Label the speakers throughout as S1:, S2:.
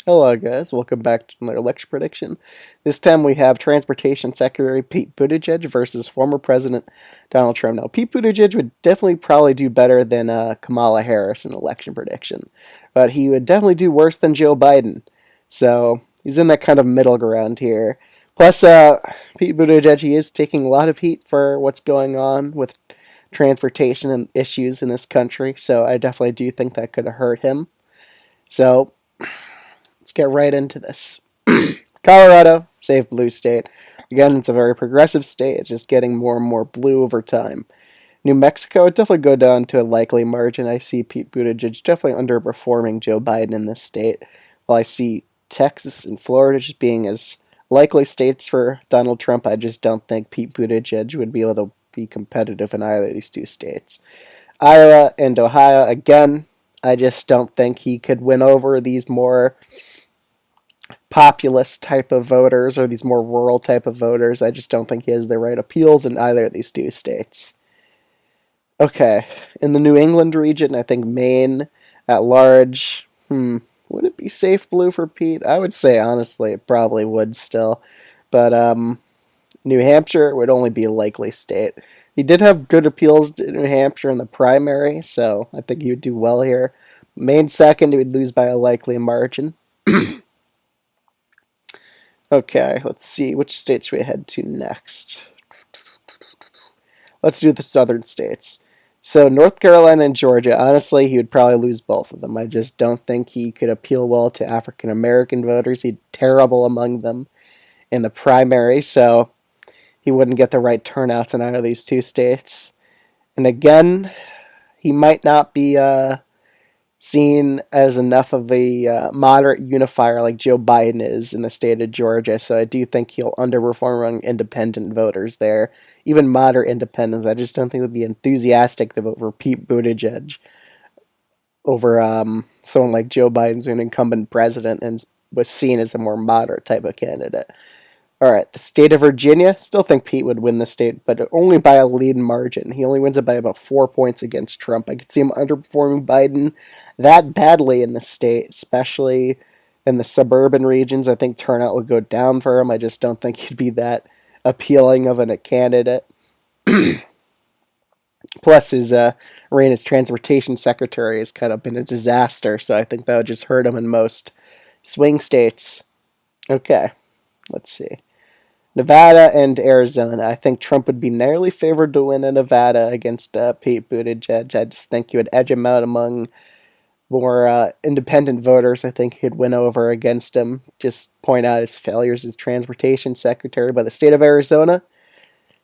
S1: Hello, guys. Welcome back to another lecture prediction. This time we have Transportation Secretary Pete Buttigieg versus former President Donald Trump. Now, Pete Buttigieg would definitely probably do better than Kamala Harris in election prediction, but he would definitely do worse than Joe Biden. So he's in that kind of middle ground here. Plus, Pete Buttigieg, he is taking a lot of heat for what's going on with transportation and issues in this country. So I definitely do think that could hurt him. So let's get right into this. Colorado, safe blue state. Again, it's a very progressive state. It's just getting more and more blue over time. New Mexico would definitely go down to a likely margin. I see Pete Buttigieg definitely underperforming Joe Biden in this state, while I see Texas and Florida just being as likely states for Donald Trump. I just don't think Pete Buttigieg would be able to be competitive in either of these two states. Iowa and Ohio, again, I just don't think he could win over these more populist type of voters or these more rural type of voters. I just don't think he has the right appeals in either of these two states. Okay, in the New England region, I think Maine at large, would it be safe blue for Pete? I would say, honestly, it probably would still. But New Hampshire would only be a likely state. He did have good appeals to New Hampshire in the primary, so I think he would do well here. Maine second, he would lose by a likely margin. Okay, let's see. Which states we head to next? Let's do the southern states. So North Carolina and Georgia, honestly, he would probably lose both of them. I just don't think he could appeal well to African American voters. He'd terrible among them in the primary, so he wouldn't get the right turnouts in either of these two states. And again, he might not be seen as enough of a moderate unifier like Joe Biden is in the state of Georgia. So I do think he'll underperform among independent voters there, even moderate independents. I just don't think they'll be enthusiastic to vote for Pete Buttigieg over someone like Joe Biden's an incumbent president and was seen as a more moderate type of candidate. All right, the state of Virginia, still think Pete would win the state, but only by a lead margin. He only wins it by about 4 points against Trump. I could see him underperforming Biden that badly in the state, especially in the suburban regions. I think turnout would go down for him. I just don't think he'd be that appealing of a candidate. Plus, his reign as transportation secretary has kind of been a disaster, so I think that would just hurt him in most swing states. Okay, let's see. Nevada and Arizona. I think Trump would be narrowly favored to win in Nevada against Pete Buttigieg. I just think he would edge him out among more independent voters. I think he'd win over against him. Just point out his failures as transportation secretary. But the state of Arizona,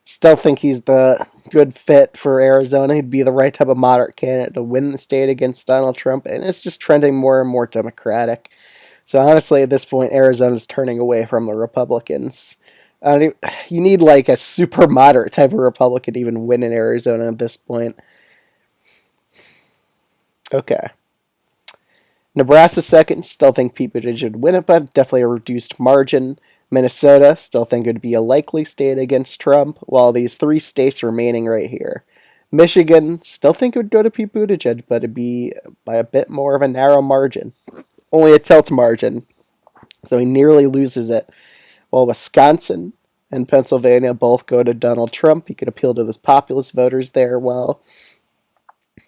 S1: still think he's the good fit for Arizona. He'd be the right type of moderate candidate to win the state against Donald Trump. And it's just trending more and more Democratic. So honestly, at this point, Arizona's turning away from the Republicans. You need like a super moderate type of Republican to even win in Arizona at this point. Okay. Nebraska second, still think Pete Buttigieg would win it, but definitely a reduced margin. Minnesota, still think it would be a likely state against Trump, while these three states remaining right here. Michigan, still think it would go to Pete Buttigieg, but it'd be by a bit more of a narrow margin. Only a tilt margin, so he nearly loses it. While Wisconsin and Pennsylvania both go to Donald Trump, he could appeal to those populist voters there well.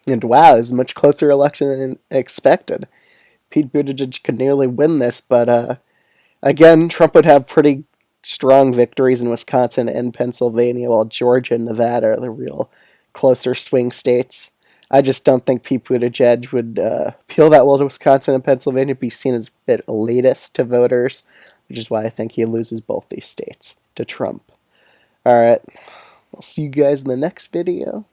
S1: And wow, it's a much closer election than expected. Pete Buttigieg could nearly win this, but again, Trump would have pretty strong victories in Wisconsin and Pennsylvania, while Georgia and Nevada are the real closer swing states. I just don't think Pete Buttigieg would appeal that well to Wisconsin and Pennsylvania, be seen as a bit elitist to voters, which is why I think he loses both these states to Trump. All right, I'll see you guys in the next video.